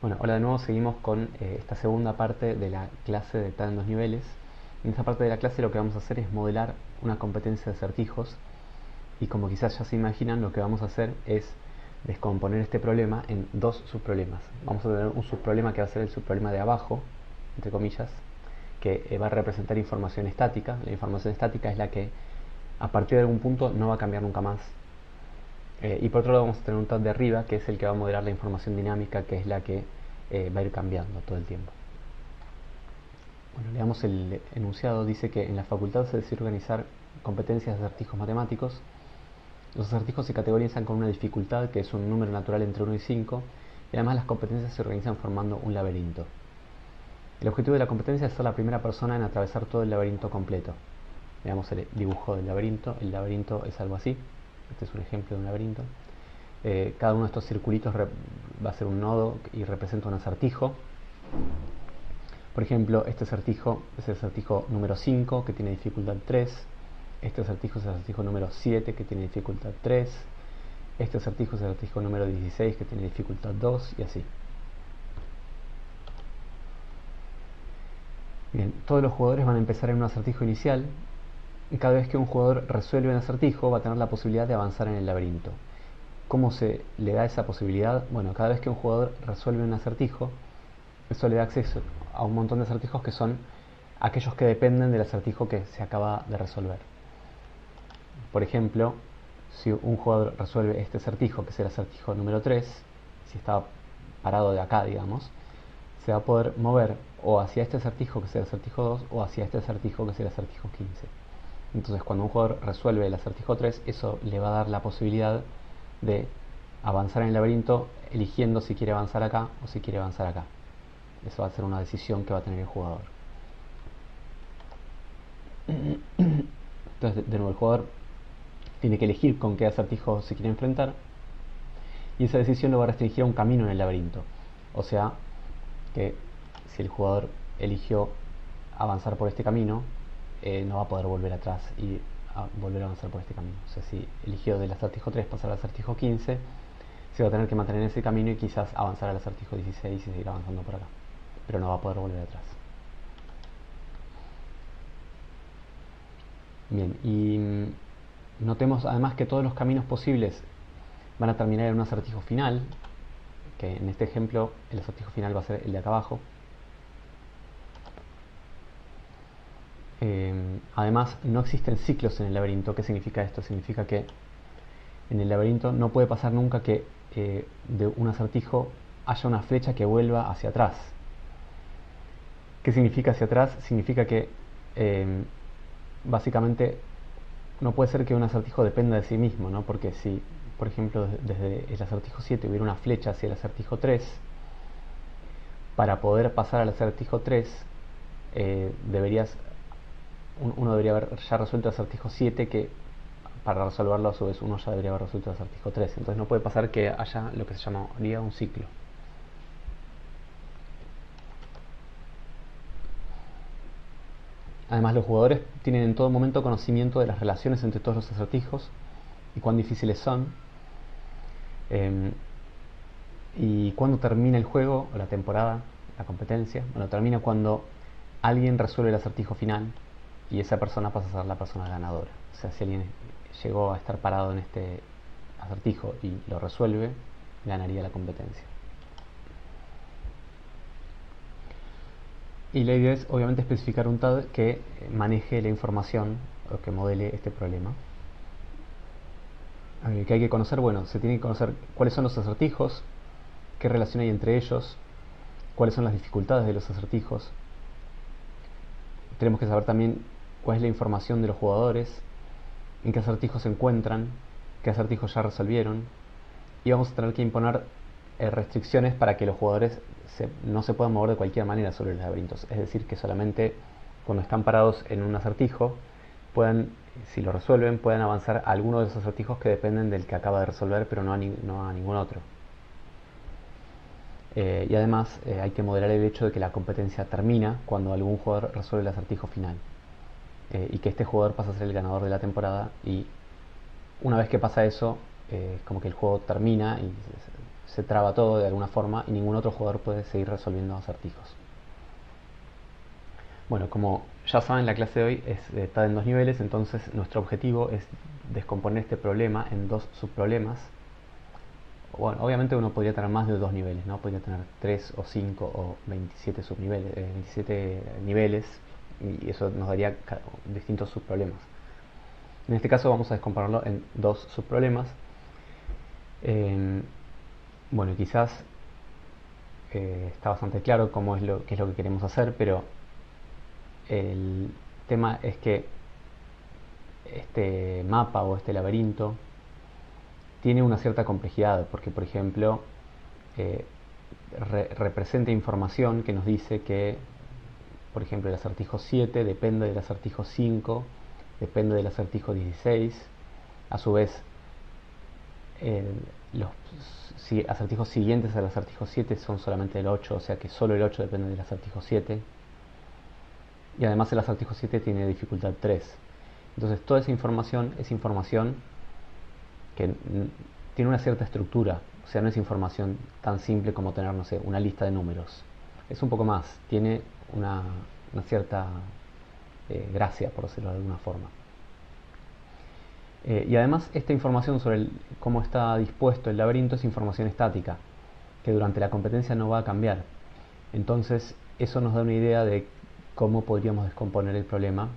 Bueno, hola de nuevo, seguimos con esta segunda parte de la clase de TAD en dos niveles. En esta parte de la clase lo que vamos a hacer es modelar una competencia de acertijos y como quizás ya se imaginan, lo que vamos a hacer es descomponer este problema en dos subproblemas. Vamos a tener un subproblema que va a ser el subproblema de abajo, entre comillas, que va a representar información estática. La información estática es la que a partir de algún punto no va a cambiar nunca más. Y por otro lado vamos a tener un TAD de arriba, que es el que va a modelar la información dinámica, que es la que va a ir cambiando todo el tiempo. Bueno, leamos el enunciado. Dice que en la facultad se decide organizar competencias de acertijos matemáticos. Los acertijos se categorizan con una dificultad que es un número natural entre 1 y 5, y además las competencias se organizan formando un laberinto. El objetivo de la competencia es ser la primera persona en atravesar todo el laberinto completo. Veamos el dibujo del laberinto. El laberinto es algo así. Este es un ejemplo de un laberinto. Cada uno de estos circulitos va a ser un nodo y representa un acertijo. Por ejemplo, este acertijo es el acertijo número 5, que tiene dificultad 3. Este acertijo es el acertijo número 7, que tiene dificultad 3. Este acertijo es el acertijo número 16, que tiene dificultad 2, y así. Bien, todos los jugadores van a empezar en un acertijo inicial, y cada vez que un jugador resuelve un acertijo va a tener la posibilidad de avanzar en el laberinto. ¿Cómo se le da esa posibilidad? Bueno, cada vez que un jugador resuelve un acertijo, eso le da acceso a un montón de acertijos que son aquellos que dependen del acertijo que se acaba de resolver. Por ejemplo, si un jugador resuelve este acertijo, que es el acertijo número 3, si está parado de acá, digamos, se va a poder mover o hacia este acertijo, que es el acertijo 2, o hacia este acertijo, que es el acertijo 15. Entonces, cuando un jugador resuelve el acertijo 3, eso le va a dar la posibilidad de avanzar en el laberinto eligiendo si quiere avanzar acá o si quiere avanzar acá. Eso va a ser una decisión que va a tener el jugador. Entonces, de nuevo, el jugador tiene que elegir con qué acertijo se quiere enfrentar, y esa decisión lo va a restringir a un camino en el laberinto. O sea, que si el jugador eligió avanzar por este camino, no va a poder volver atrás y volver a avanzar por este camino. O sea, si eligió del acertijo 3 pasar al acertijo 15, se va a tener que mantener en ese camino y quizás avanzar al acertijo 16 y seguir avanzando por acá, pero no va a poder volver atrás. Bien, y notemos además que todos los caminos posibles van a terminar en un acertijo final, que en este ejemplo el acertijo final va a ser el de acá abajo. Además, no existen ciclos en el laberinto. ¿Qué significa esto? Significa que en el laberinto no puede pasar nunca que de un acertijo haya una flecha que vuelva hacia atrás. ¿Qué significa hacia atrás? Significa que básicamente no puede ser que un acertijo dependa de sí mismo, ¿no? Porque si, por ejemplo, desde el acertijo 7 hubiera una flecha hacia el acertijo 3, para poder pasar al acertijo 3, uno debería haber ya resuelto el acertijo 7, que para resolverlo a su vez uno ya debería haber resuelto el acertijo 3. Entonces no puede pasar que haya lo que se llamaría un ciclo. Además, los jugadores tienen en todo momento conocimiento de las relaciones entre todos los acertijos y cuán difíciles son. Y cuando termina el juego, o la temporada, la competencia, bueno, termina cuando alguien resuelve el acertijo final y esa persona pasa a ser la persona ganadora. O sea, si alguien llegó a estar parado en este acertijo y lo resuelve, ganaría la competencia. Y la idea es obviamente especificar un TAD que maneje la información o que modele este problema. Que hay que conocer, bueno, se tiene que conocer cuáles son los acertijos, qué relación hay entre ellos, cuáles son las dificultades de los acertijos. Tenemos que saber también cuál es la información de los jugadores, en qué acertijos se encuentran, qué acertijos ya resolvieron, y vamos a tener que imponer restricciones para que los jugadores no se puedan mover de cualquier manera sobre los laberintos. Es decir, que solamente cuando están parados en un acertijo puedan, si lo resuelven, puedan avanzar a alguno de esos acertijos que dependen del que acaba de resolver, pero no a ningún otro. Y además hay que moderar el hecho de que la competencia termina cuando algún jugador resuelve el acertijo final, y que este jugador pasa a ser el ganador de la temporada, y una vez que pasa eso, como que el juego termina y se traba todo de alguna forma y ningún otro jugador puede seguir resolviendo acertijos. Bueno, como ya saben, la clase de hoy está en 2 niveles, entonces nuestro objetivo es descomponer este problema en 2 subproblemas. Bueno, obviamente uno podría tener más de 2 niveles, ¿no? Podría tener 3 o 5 o 27 subniveles, 27 niveles, y eso nos daría distintos subproblemas. En este caso vamos a descomponerlo en 2 subproblemas. Bueno, quizás está bastante claro qué es lo que queremos hacer, pero el tema es que este mapa o este laberinto tiene una cierta complejidad, porque por ejemplo representa información que nos dice que, por ejemplo, el acertijo 7 depende del acertijo 5, depende del acertijo 16, a su vez los acertijos siguientes al acertijo 7 son solamente el 8, o sea que solo el 8 depende del acertijo 7, y además el acertijo 7 tiene dificultad 3. Entonces toda esa información es información que tiene una cierta estructura, o sea, no es información tan simple como tener, no sé, una lista de números. Es un poco más, tiene una cierta gracia, por decirlo de alguna forma. Y además esta información sobre cómo está dispuesto el laberinto es información estática, que durante la competencia no va a cambiar. Entonces eso nos da una idea de cómo podríamos descomponer el problema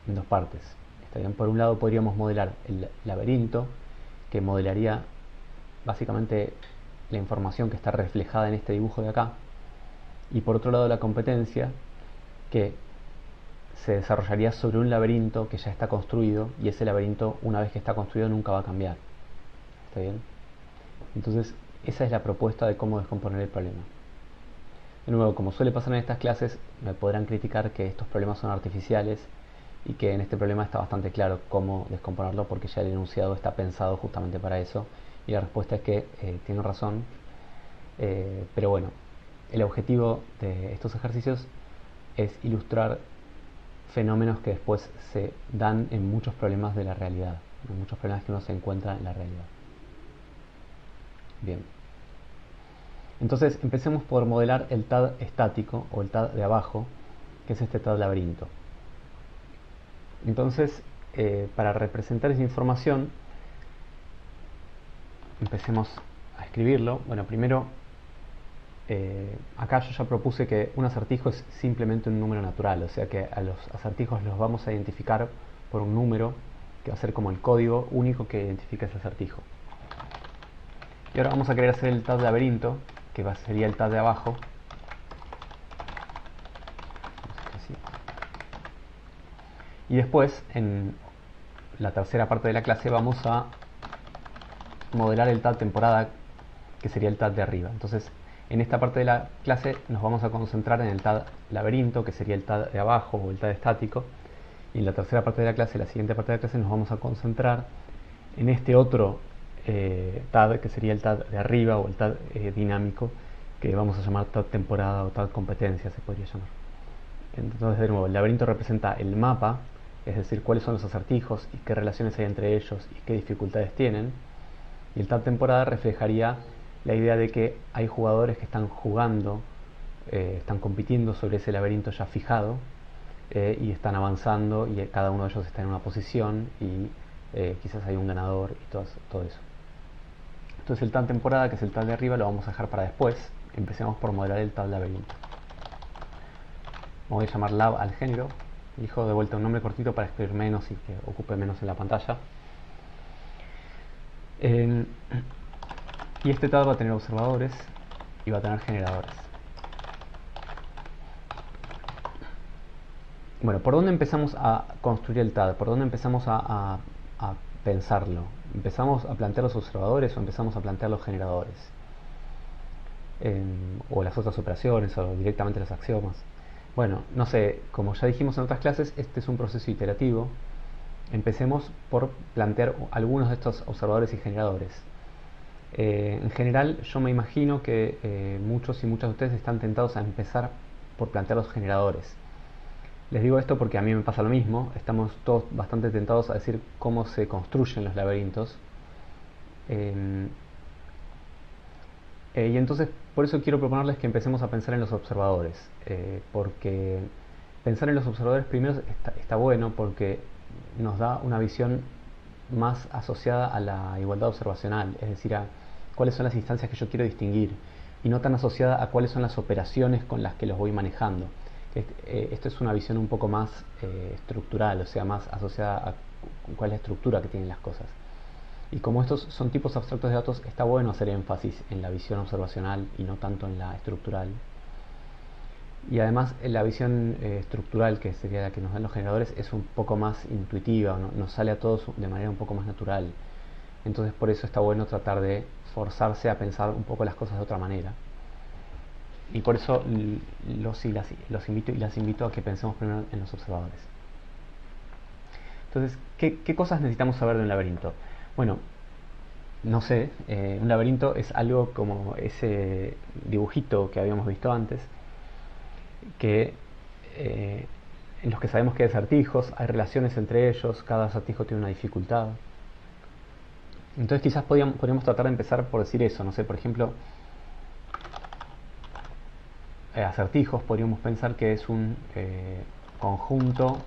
en 2 partes. ¿Está bien? Por un lado podríamos modelar el laberinto, que modelaría básicamente la información que está reflejada en este dibujo de acá, y por otro lado la competencia, que se desarrollaría sobre un laberinto que ya está construido, y ese laberinto, una vez que está construido, nunca va a cambiar. ¿Está bien? Entonces esa es la propuesta de cómo descomponer el problema. De nuevo, como suele pasar en estas clases, me podrán criticar que estos problemas son artificiales y que en este problema está bastante claro cómo descomponerlo, porque ya el enunciado está pensado justamente para eso, y la respuesta es que tiene razón. Pero bueno, el objetivo de estos ejercicios es ilustrar fenómenos que después se dan en muchos problemas de la realidad, en muchos problemas que uno se encuentra en la realidad. Bien, entonces empecemos por modelar el TAD estático, o el TAD de abajo, que es este TAD laberinto. Entonces, para representar esa información, empecemos a escribirlo. Bueno, primero, acá yo ya propuse que un acertijo es simplemente un número natural, o sea que a los acertijos los vamos a identificar por un número que va a ser como el código único que identifica ese acertijo. Y ahora vamos a querer hacer el TAD laberinto, que sería el TAD de abajo. Y después, en la tercera parte de la clase, vamos a modelar el TAD temporada, que sería el TAD de arriba. Entonces, en esta parte de la clase nos vamos a concentrar en el TAD laberinto, que sería el TAD de abajo o el TAD estático. Y en la tercera parte de la clase, la siguiente parte de la clase, nos vamos a concentrar en este otro TAD, que sería el TAD de arriba o el TAD dinámico, que vamos a llamar TAD temporada o TAD competencia, se podría llamar. Entonces, de nuevo, el laberinto representa el mapa, es decir, cuáles son los acertijos y qué relaciones hay entre ellos y qué dificultades tienen. Y el TAD temporada reflejaría la idea de que hay jugadores que están jugando, están compitiendo sobre ese laberinto ya fijado, y están avanzando, y cada uno de ellos está en una posición y quizás hay un ganador y todo eso. Entonces el TAD temporada, que es el TAD de arriba, lo vamos a dejar para después. Empecemos por modelar el TAD laberinto. Voy a llamar lab al género. Elijo de vuelta un nombre cortito para escribir menos y que ocupe menos en la pantalla. Y este TAD va a tener observadores y va a tener generadores. Bueno, ¿por dónde empezamos a construir el TAD? ¿Por dónde empezamos a pensarlo? ¿Empezamos a plantear los observadores o empezamos a plantear los generadores? O las otras operaciones o directamente los axiomas. Bueno, no sé, como ya dijimos en otras clases, este es un proceso iterativo. Empecemos por plantear algunos de estos observadores y generadores. En general, yo me imagino que muchos y muchas de ustedes están tentados a empezar por plantear los generadores. Les digo esto porque a mí me pasa lo mismo. Estamos todos bastante tentados a decir cómo se construyen los laberintos. Y entonces, por eso quiero proponerles que empecemos a pensar en los observadores, porque pensar en los observadores primero está bueno porque nos da una visión más asociada a la igualdad observacional, es decir, a cuáles son las instancias que yo quiero distinguir, y no tan asociada a cuáles son las operaciones con las que los voy manejando. Esto es una visión un poco más estructural, o sea, más asociada a cuál es la estructura que tienen las cosas. Y como estos son tipos abstractos de datos, está bueno hacer énfasis en la visión observacional y no tanto en la estructural. Y además la visión estructural, que sería la que nos dan los generadores, es un poco más intuitiva, ¿no? Nos sale a todos de manera un poco más natural. Entonces por eso está bueno tratar de forzarse a pensar un poco las cosas de otra manera. Y por eso los invito y las invito a que pensemos primero en los observadores. Entonces, ¿qué cosas necesitamos saber de un laberinto? Bueno, no sé, un laberinto es algo como ese dibujito que habíamos visto antes, que en los que sabemos que hay acertijos, hay relaciones entre ellos, cada acertijo tiene una dificultad. Entonces quizás podríamos tratar de empezar por decir eso, no sé, por ejemplo, acertijos, podríamos pensar que es un conjunto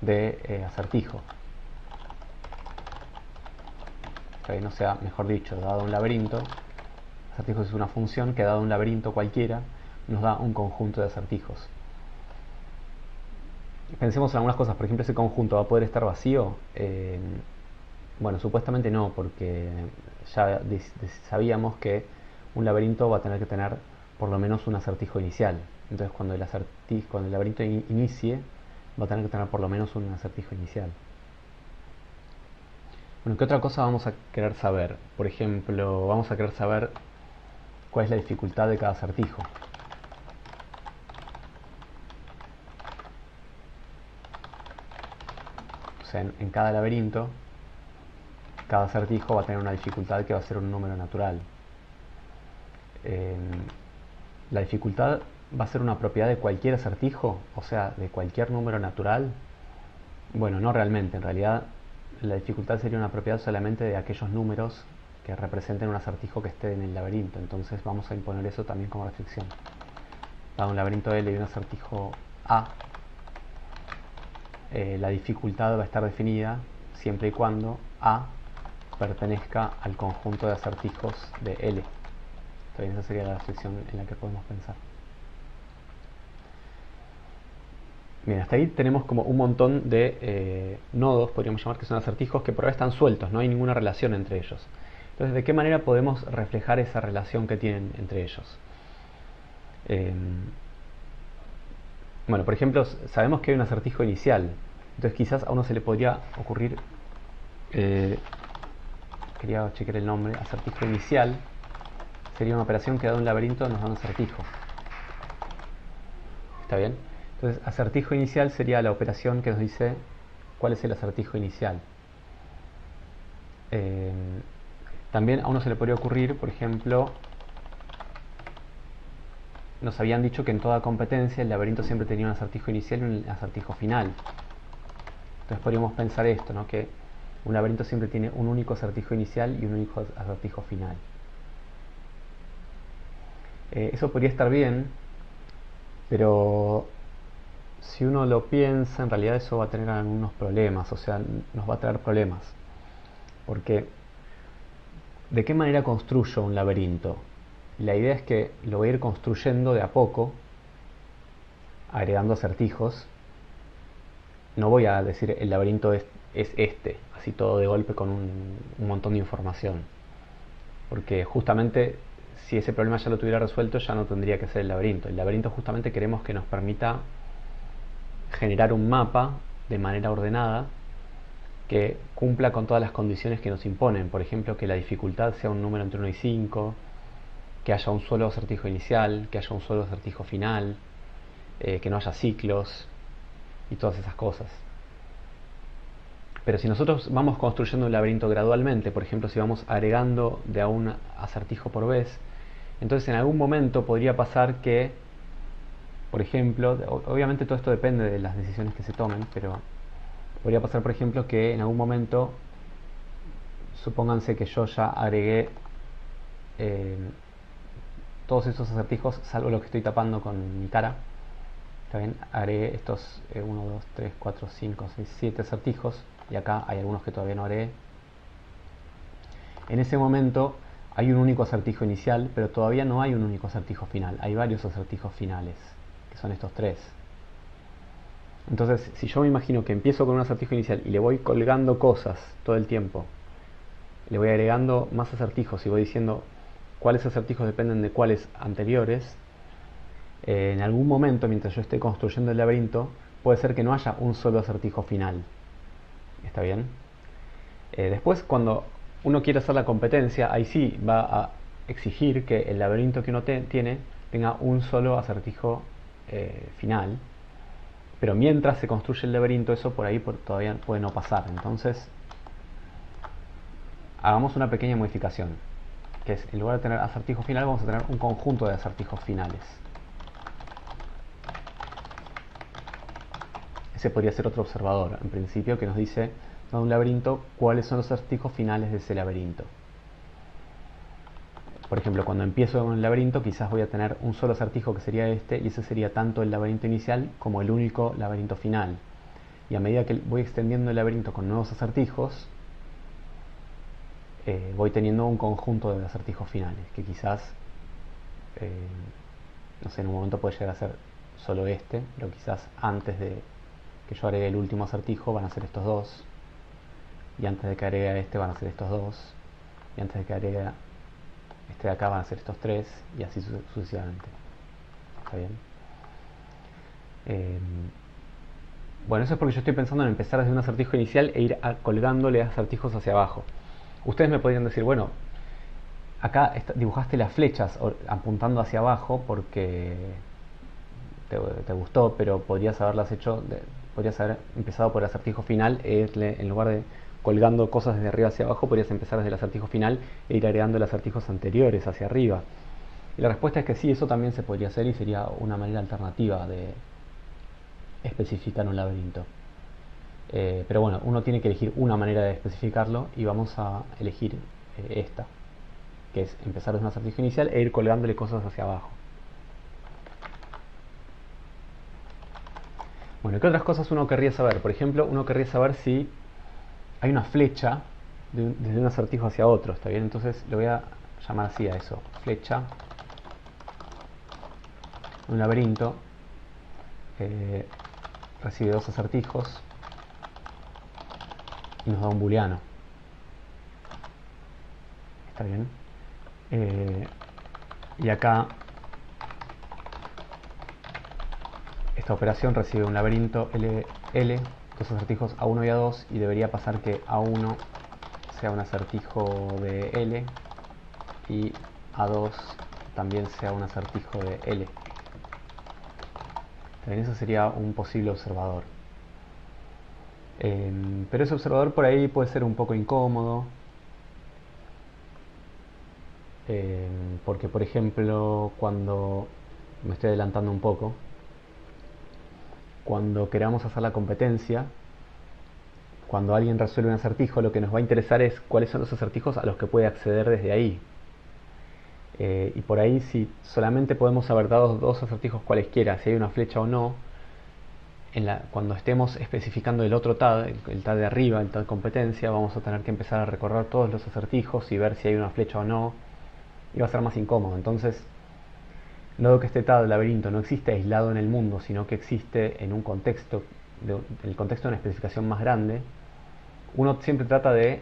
de acertijos. No sea, mejor dicho, dado un laberinto, acertijos es una función que dado un laberinto cualquiera nos da un conjunto de acertijos. Pensemos en algunas cosas, por ejemplo, ese conjunto va a poder estar vacío. Bueno, supuestamente no, porque ya sabíamos que un laberinto va a tener que tener por lo menos un acertijo inicial. Entonces cuando el laberinto inicie, va a tener que tener por lo menos un acertijo inicial. Bueno, ¿qué otra cosa vamos a querer saber? Por ejemplo, vamos a querer saber cuál es la dificultad de cada acertijo. O sea, en cada laberinto, cada acertijo va a tener una dificultad que va a ser un número natural. La dificultad va a ser una propiedad de cualquier acertijo, o sea, de cualquier número natural. Bueno, no realmente, en realidad la dificultad sería una propiedad solamente de aquellos números que representen un acertijo que esté en el laberinto. Entonces vamos a imponer eso también como restricción. Dado un laberinto L y un acertijo A, la dificultad va a estar definida siempre y cuando A pertenezca al conjunto de acertijos de L. Entonces esa sería la restricción en la que podemos pensar. Bien, hasta ahí tenemos como un montón de nodos, podríamos llamar, que son acertijos que por ahora están sueltos, no hay ninguna relación entre ellos. Entonces, ¿de qué manera podemos reflejar esa relación que tienen entre ellos? Bueno, por ejemplo, sabemos que hay un acertijo inicial, entonces quizás a uno se le podría ocurrir, quería chequear el nombre, acertijo inicial, sería una operación que dado un laberinto nos da un acertijo. ¿Está bien? Entonces, acertijo inicial sería la operación que nos dice cuál es el acertijo inicial. También a uno se le podría ocurrir, por ejemplo, nos habían dicho que en toda competencia el laberinto siempre tenía un acertijo inicial y un acertijo final. Entonces podríamos pensar esto, ¿no? Que un laberinto siempre tiene un único acertijo inicial y un único acertijo final. Eso podría estar bien, pero si uno lo piensa, en realidad eso va a tener algunos problemas, o sea, nos va a traer problemas. Porque, ¿de qué manera construyo un laberinto? La idea es que lo voy a ir construyendo de a poco, agregando acertijos. No voy a decir el laberinto es este, así todo de golpe con un montón de información. Porque justamente si ese problema ya lo tuviera resuelto, ya no tendría que ser el laberinto. El laberinto justamente queremos que nos permita generar un mapa de manera ordenada que cumpla con todas las condiciones que nos imponen. Por ejemplo, que la dificultad sea un número entre 1 y 5, que haya un solo acertijo inicial, que haya un solo acertijo final, que no haya ciclos y todas esas cosas. Pero si nosotros vamos construyendo un laberinto gradualmente, por ejemplo, si vamos agregando de a un acertijo por vez, entonces en algún momento podría pasar que, por ejemplo, obviamente todo esto depende de las decisiones que se tomen, pero podría pasar, por ejemplo, que en algún momento, supónganse que yo ya agregué todos estos acertijos, salvo lo que estoy tapando con mi cara. Está bien, agregué estos 1, 2, 3, 4, 5, 6, 7 acertijos, y acá hay algunos que todavía no agregué. En ese momento hay un único acertijo inicial, pero todavía no hay un único acertijo final. Hay varios acertijos finales, que son estos tres. Entonces, si yo me imagino que empiezo con un acertijo inicial y le voy colgando cosas todo el tiempo, le voy agregando más acertijos y voy diciendo cuáles acertijos dependen de cuáles anteriores, en algún momento, mientras yo esté construyendo el laberinto, puede ser que no haya un solo acertijo final. ¿Está bien? Después, cuando uno quiere hacer la competencia, ahí sí va a exigir que el laberinto que uno tiene tenga un solo acertijo final. Pero mientras se construye el laberinto, eso por ahí todavía puede no pasar. Entonces, hagamos una pequeña modificación, que es, en lugar de tener acertijo final, vamos a tener un conjunto de acertijos finales. Ese podría ser otro observador, en principio, que nos dice, dado un laberinto, cuáles son los acertijos finales de ese laberinto. Por ejemplo, cuando empiezo con el laberinto, quizás voy a tener un solo acertijo que sería este, y ese sería tanto el laberinto inicial como el único laberinto final. Y a medida que voy extendiendo el laberinto con nuevos acertijos, voy teniendo un conjunto de acertijos finales, que quizás, no sé, en un momento puede llegar a ser solo este, pero quizás antes de que yo agregue el último acertijo van a ser estos dos, y antes de que agregue a este van a ser estos dos, y antes de que agregue a este de acá van a ser estos tres, y así sucesivamente. ¿Está bien? Bueno, eso es porque yo estoy pensando en empezar desde un acertijo inicial e ir colgándole acertijos hacia abajo. Ustedes me podrían decir, bueno, acá dibujaste las flechas apuntando hacia abajo porque te gustó, pero podrías haberlas hecho, podrías haber empezado por el acertijo final, en lugar de colgando cosas desde arriba hacia abajo, podrías empezar desde el acertijo final e ir agregando los acertijos anteriores hacia arriba. Y la respuesta es que sí, eso también se podría hacer y sería una manera alternativa de especificar un laberinto. Pero bueno, uno tiene que elegir una manera de especificarlo y vamos a elegir esta, que es empezar desde un acertijo inicial e ir colgándole cosas hacia abajo. Bueno, ¿qué otras cosas uno querría saber? Por ejemplo, uno querría saber si hay una flecha desde un acertijo hacia otro, ¿está bien? Entonces le voy a llamar así a eso, flecha, un laberinto, recibe dos acertijos y nos da un booleano. ¿Está bien? Y acá esta operación recibe un laberinto L, dos acertijos A1 y A2, y debería pasar que A1 sea un acertijo de L y A2 también sea un acertijo de L. También eso sería un posible observador. Pero ese observador por ahí puede ser un poco incómodo, porque por ejemplo, cuando me estoy adelantando un poco, cuando queramos hacer la competencia, cuando alguien resuelve un acertijo, lo que nos va a interesar es cuáles son los acertijos a los que puede acceder desde ahí. Y por ahí, si solamente podemos haber dado dos acertijos cualesquiera, si hay una flecha o no, cuando estemos especificando el otro TAD, el TAD de arriba, el TAD competencia, vamos a tener que empezar a recorrer todos los acertijos y ver si hay una flecha o no, y va a ser más incómodo. Entonces, dado que este TAD laberinto no existe aislado en el mundo, sino que existe en un contexto, el contexto de una especificación más grande, uno siempre trata de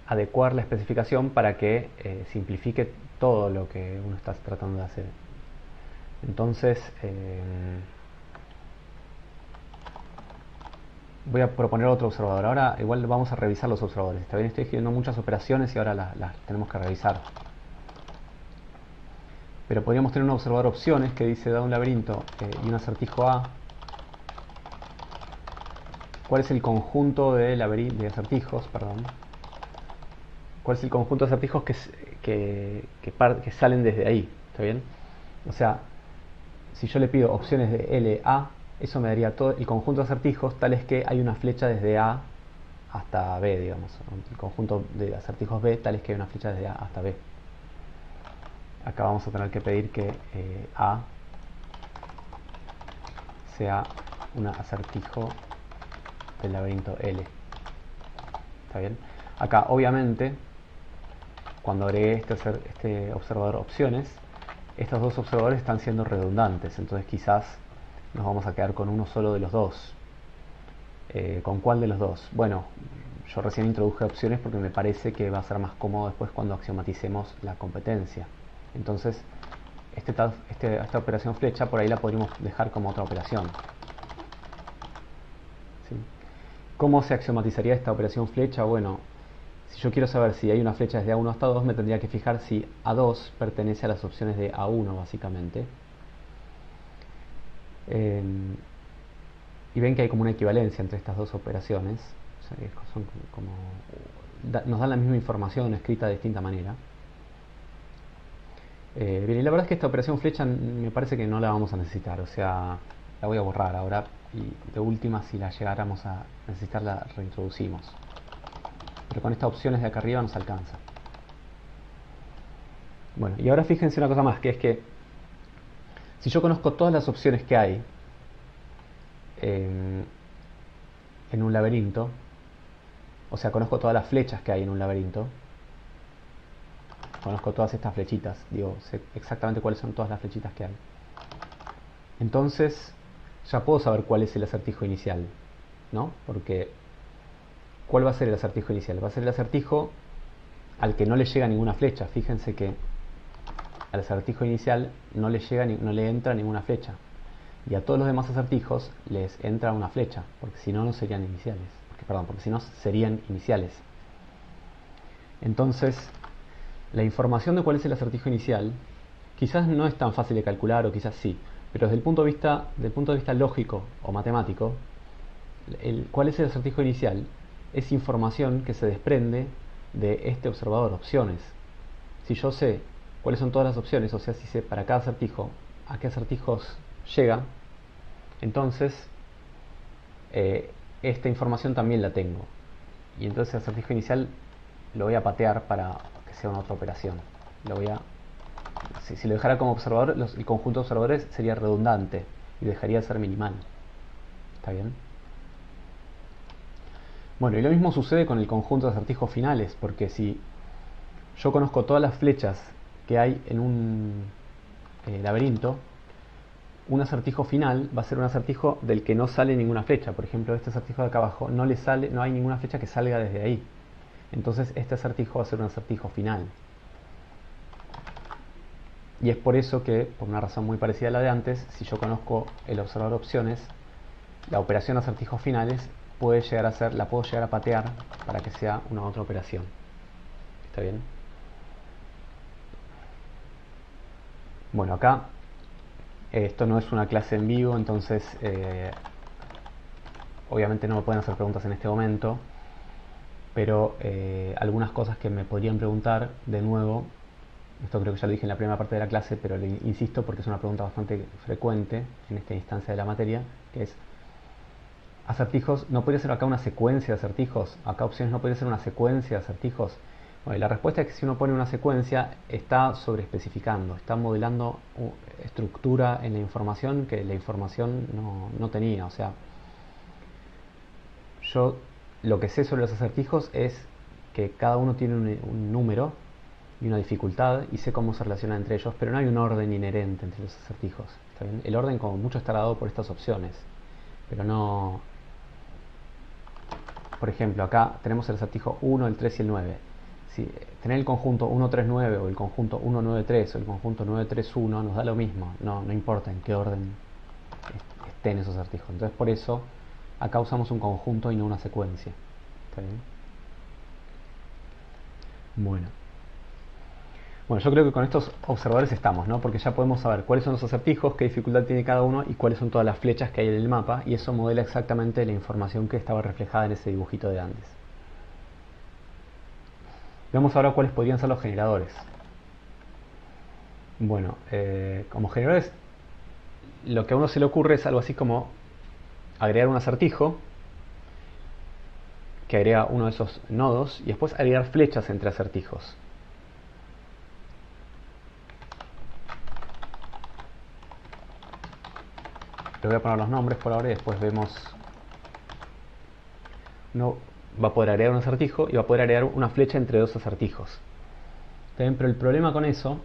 adecuar la especificación para que simplifique todo lo que uno está tratando de hacer. Entonces, voy a proponer otro observador. Ahora igual vamos a revisar los observadores. Está bien, estoy escribiendo muchas operaciones y ahora las tenemos que revisar. Pero podríamos tener un observador opciones que dice, dado un laberinto y un acertijo A, ¿cuál es el conjunto de acertijos? Perdón. ¿Cuál es el conjunto de acertijos que salen desde ahí? ¿Está bien? O sea, si yo le pido opciones de L, A, eso me daría todo el conjunto de acertijos tales que hay una flecha desde A hasta B, digamos. El conjunto de acertijos B tales que hay una flecha desde A hasta B. acá vamos a tener que pedir que A sea un acertijo del laberinto L. ¿Está bien? Acá, obviamente, cuando agregué este observador opciones, estos dos observadores están siendo redundantes, entonces quizás nos vamos a quedar con uno solo de los dos. ¿Con cuál de los dos? Bueno, yo recién introduje opciones porque me parece que va a ser más cómodo después cuando axiomaticemos la competencia. Entonces, esta operación flecha por ahí la podríamos dejar como otra operación. ¿Sí? ¿Cómo se axiomatizaría esta operación flecha? Bueno, si yo quiero saber si hay una flecha desde A1 hasta 2, me tendría que fijar si A2 pertenece a las opciones de A1, básicamente. Y ven que hay como una equivalencia entre estas dos operaciones. O sea, son como, nos dan la misma información escrita de distinta manera. Bien, y la verdad es que esta operación flecha me parece que no la vamos a necesitar. O sea, la voy a borrar ahora. Y de última, si la llegáramos a necesitar, la reintroducimos. Pero con estas opciones de acá arriba nos alcanza. Bueno, y ahora fíjense una cosa más, que es que si yo conozco todas las opciones que hay en un laberinto, o sea, conozco todas las flechas que hay en un laberinto, conozco todas estas flechitas, digo, sé exactamente cuáles son todas las flechitas que hay. Entonces, ya puedo saber cuál es el acertijo inicial, ¿no? Porque, ¿cuál va a ser el acertijo inicial? Va a ser el acertijo al que no le llega ninguna flecha. Fíjense que al acertijo inicial no le entra ninguna flecha. Y a todos los demás acertijos les entra una flecha, porque si no, no serían iniciales. Porque si no, serían iniciales. Entonces, la información de cuál es el acertijo inicial quizás no es tan fácil de calcular, o quizás sí, pero desde el punto de vista lógico o matemático, cuál es el acertijo inicial es información que se desprende de este observador, opciones. Si yo sé cuáles son todas las opciones, o sea, si sé para cada acertijo a qué acertijos llega, entonces esta información también la tengo. Y entonces el acertijo inicial lo voy a patear para que sea una otra operación. Si lo dejara como observador, el conjunto de observadores sería redundante y dejaría de ser minimal. ¿Está bien? Bueno, y lo mismo sucede con el conjunto de acertijos finales, porque si yo conozco todas las flechas que hay en un laberinto, un acertijo final va a ser un acertijo del que no sale ninguna flecha. Por ejemplo, este acertijo de acá abajo no hay ninguna flecha que salga desde ahí. Entonces este acertijo va a ser un acertijo final. Y es por eso que, por una razón muy parecida a la de antes, si yo conozco el observador opciones, la operación acertijos finales la puedo llegar a patear para que sea una otra operación. ¿Está bien? Bueno, acá esto no es una clase en vivo, entonces obviamente no me pueden hacer preguntas en este momento, pero algunas cosas que me podrían preguntar de nuevo. Esto creo que ya lo dije en la primera parte de la clase, pero le insisto porque es una pregunta bastante frecuente en esta instancia de la materia, que es: acertijos, ¿no podría ser acá una secuencia de acertijos? Acá opciones, ¿no podría ser una secuencia de acertijos? Bueno, la respuesta es que si uno pone una secuencia, está sobreespecificando, está modelando estructura en la información que la información no tenía. O sea, yo lo que sé sobre los acertijos es que cada uno tiene un número y una dificultad, y sé cómo se relacionan entre ellos, pero no hay un orden inherente entre los acertijos. ¿Está bien? El orden como mucho está dado por estas opciones, pero no. Por ejemplo, acá tenemos el acertijo 1, el 3 y el 9. Si tener el conjunto 1, 3, 9 o el conjunto 1, 9, 3 o el conjunto 9, 3, 1 nos da lo mismo, no importa en qué orden estén esos acertijos. Entonces por eso acá usamos un conjunto y no una secuencia. ¿Está bien? Bueno, yo creo que con estos observadores estamos, ¿no? Porque ya podemos saber cuáles son los acertijos, qué dificultad tiene cada uno y cuáles son todas las flechas que hay en el mapa, y eso modela exactamente la información que estaba reflejada en ese dibujito de antes. Veamos ahora cuáles podrían ser los generadores. Bueno, como generadores, lo que a uno se le ocurre es algo así como agregar un acertijo que agrega uno de esos nodos y después agregar flechas entre acertijos. Le voy a poner los nombres por ahora y después vemos. Uno va a poder agregar un acertijo y va a poder agregar una flecha entre dos acertijos. ¿Está bien? Pero el problema con eso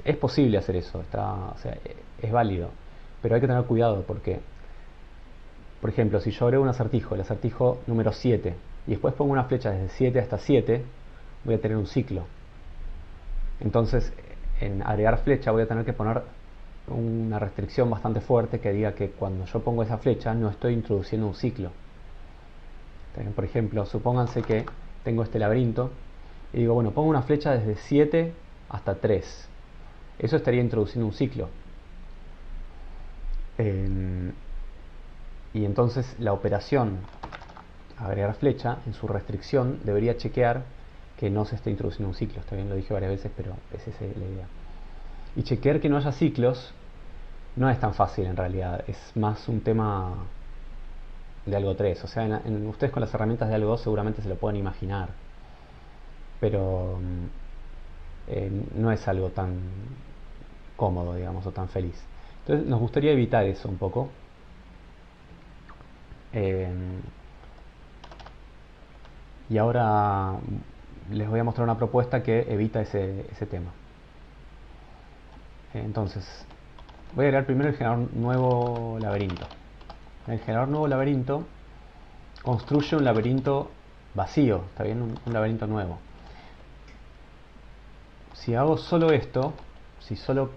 es posible hacer eso, o sea, es válido, pero hay que tener cuidado porque, por ejemplo, si yo agrego un acertijo, el acertijo número 7, y después pongo una flecha desde 7 hasta 7, voy a tener un ciclo. Entonces, en agregar flecha voy a tener que poner una restricción bastante fuerte que diga que cuando yo pongo esa flecha no estoy introduciendo un ciclo. Por ejemplo, supónganse que tengo este laberinto y digo, bueno, pongo una flecha desde 7 hasta 3. Eso estaría introduciendo un ciclo. Y entonces la operación agregar flecha en su restricción debería chequear que no se esté introduciendo un ciclo. Está bien, lo dije varias veces, pero esa es la idea. Y chequear que no haya ciclos no es tan fácil en realidad, es más un tema de algo 3. O sea, ustedes con las herramientas de algo 2 seguramente se lo pueden imaginar, pero no es algo tan cómodo, digamos, o tan feliz. Entonces nos gustaría evitar eso un poco. Y ahora les voy a mostrar una propuesta que evita ese tema. Entonces, voy a agregar primero el generador nuevo laberinto. El generador nuevo laberinto construye un laberinto vacío, ¿está bien? Un laberinto nuevo. Si hago solo esto, si solo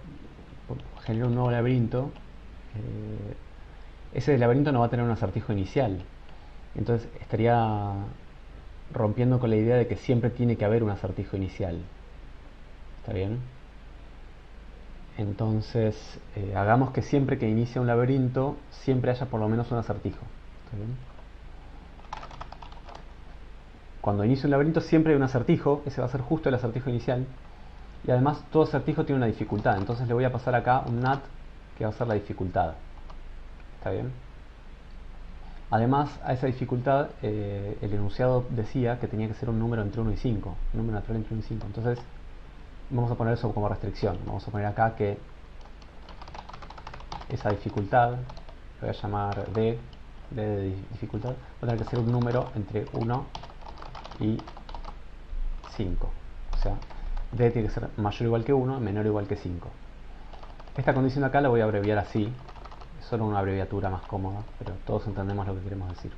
genero un nuevo laberinto, ese laberinto no va a tener un acertijo inicial. Entonces estaría rompiendo con la idea de que siempre tiene que haber un acertijo inicial. ¿Está bien? Entonces, hagamos que siempre que inicie un laberinto, siempre haya por lo menos un acertijo. ¿Está bien? Cuando inicie un laberinto siempre hay un acertijo, ese va a ser justo el acertijo inicial. Y además todo acertijo tiene una dificultad, entonces le voy a pasar acá un NAT que va a ser la dificultad. ¿Está bien? Además, a esa dificultad, el enunciado decía que tenía que ser un número entre 1 y 5, un número natural entre 1 y 5. Entonces, vamos a poner eso como restricción. Vamos a poner acá que esa dificultad, lo voy a llamar D de dificultad, va a tener que ser un número entre 1 y 5. O sea, D tiene que ser mayor o igual que 1, menor o igual que 5. Esta condición acá la voy a abreviar así. Es solo una abreviatura más cómoda, pero todos entendemos lo que queremos decir.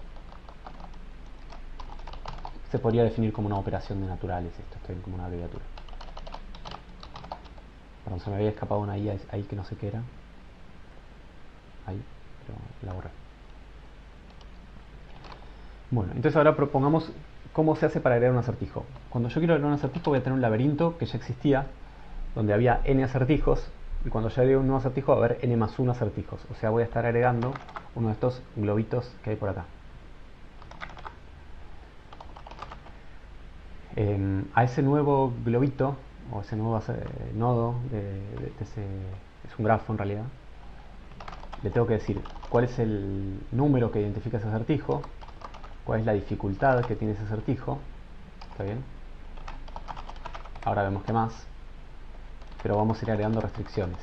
Se podría definir como una operación de naturales, esto está bien como una abreviatura. Perdón, se me había escapado una I ahí que no sé qué era. Ahí, pero la borré. Bueno, entonces ahora propongamos cómo se hace para agregar un acertijo. Cuando yo quiero agregar un acertijo voy a tener un laberinto que ya existía, donde había n acertijos, y cuando ya agregue un nuevo acertijo va a haber n más 1 acertijos. O sea, voy a estar agregando uno de estos globitos que hay por acá. A ese nuevo globito, o ese nuevo nodo, es un grafo en realidad, le tengo que decir cuál es el número que identifica ese acertijo, cuál es la dificultad que tiene ese acertijo. ¿Está bien? Ahora vemos qué más, pero vamos a ir agregando restricciones.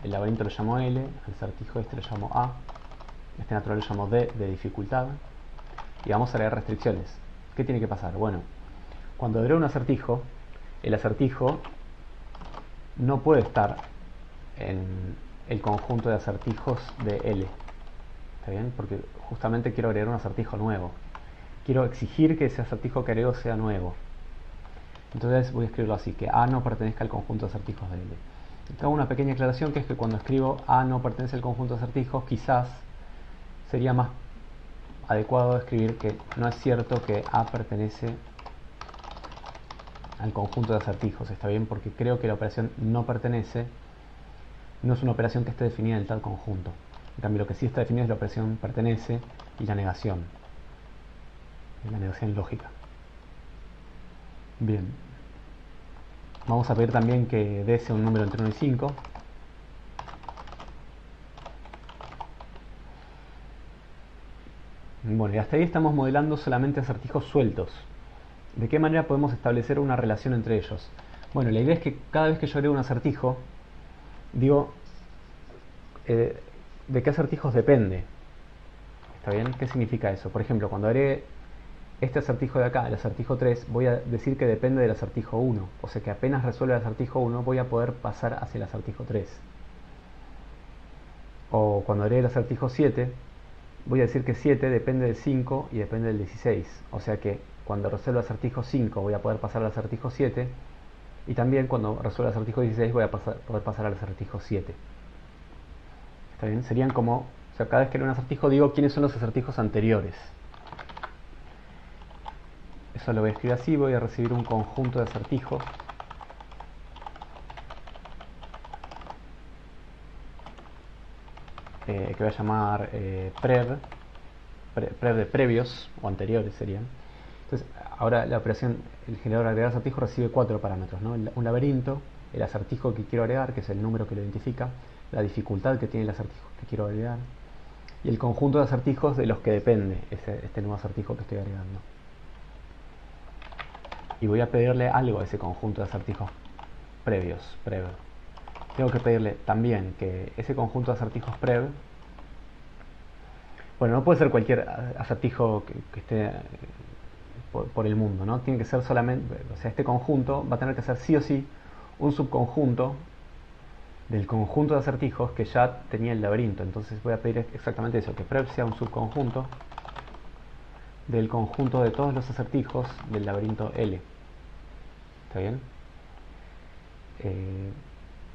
El laberinto lo llamo L, al acertijo este lo llamo A, este natural lo llamo D de dificultad, y vamos a agregar restricciones. ¿Qué tiene que pasar? Bueno, cuando agrego un acertijo, el acertijo no puede estar en el conjunto de acertijos de L. ¿Está bien? Porque justamente quiero agregar un acertijo nuevo. Quiero exigir que ese acertijo que agrego sea nuevo. Entonces voy a escribirlo así, que A no pertenezca al conjunto de acertijos de L. Hago una pequeña aclaración, que es que cuando escribo A no pertenece al conjunto de acertijos, quizás sería más adecuado escribir que no es cierto que A pertenece al conjunto de acertijos. Está bien, porque creo que la operación no pertenece no es una operación que esté definida en tal conjunto. En cambio, lo que sí está definido es la operación pertenece y la negación lógica. Bien, vamos a pedir también que D sea un número entre 1 y 5. Bueno, y hasta ahí estamos modelando solamente acertijos sueltos. ¿De qué manera podemos establecer una relación entre ellos? Bueno, la idea es que cada vez que yo agrego un acertijo, digo, de qué acertijos depende. ¿Está bien? ¿Qué significa eso? Por ejemplo, cuando agregue este acertijo de acá, el acertijo 3, voy a decir que depende del acertijo 1. O sea que apenas resuelva el acertijo 1, voy a poder pasar hacia el acertijo 3. O cuando agregue el acertijo 7, voy a decir que 7 depende del 5 y depende del 16. O sea que cuando resuelva el acertijo 5 voy a poder pasar al acertijo 7. Y también cuando resuelva el acertijo 16 voy a poder pasar al acertijo 7. ¿Está bien? Serían como, o sea, cada vez que leo un acertijo digo quiénes son los acertijos anteriores. Eso lo voy a escribir así, voy a recibir un conjunto de acertijos. Que voy a llamar prev de previos o anteriores serían. Entonces, ahora la operación, el generador agregar acertijo recibe 4 parámetros, ¿no? Un laberinto, el acertijo que quiero agregar, que es el número que lo identifica, la dificultad que tiene el acertijo que quiero agregar, y el conjunto de acertijos de los que depende este nuevo acertijo que estoy agregando. Y voy a pedirle algo a ese conjunto de acertijos previos, prev. Tengo que pedirle también que ese conjunto de acertijos prev, bueno, no puede ser cualquier acertijo que esté por el mundo, ¿no? Tiene que ser solamente, o sea, este conjunto va a tener que ser sí o sí un subconjunto del conjunto de acertijos que ya tenía el laberinto. Entonces voy a pedir exactamente eso, que prev sea un subconjunto del conjunto de todos los acertijos del laberinto L. ¿Está bien?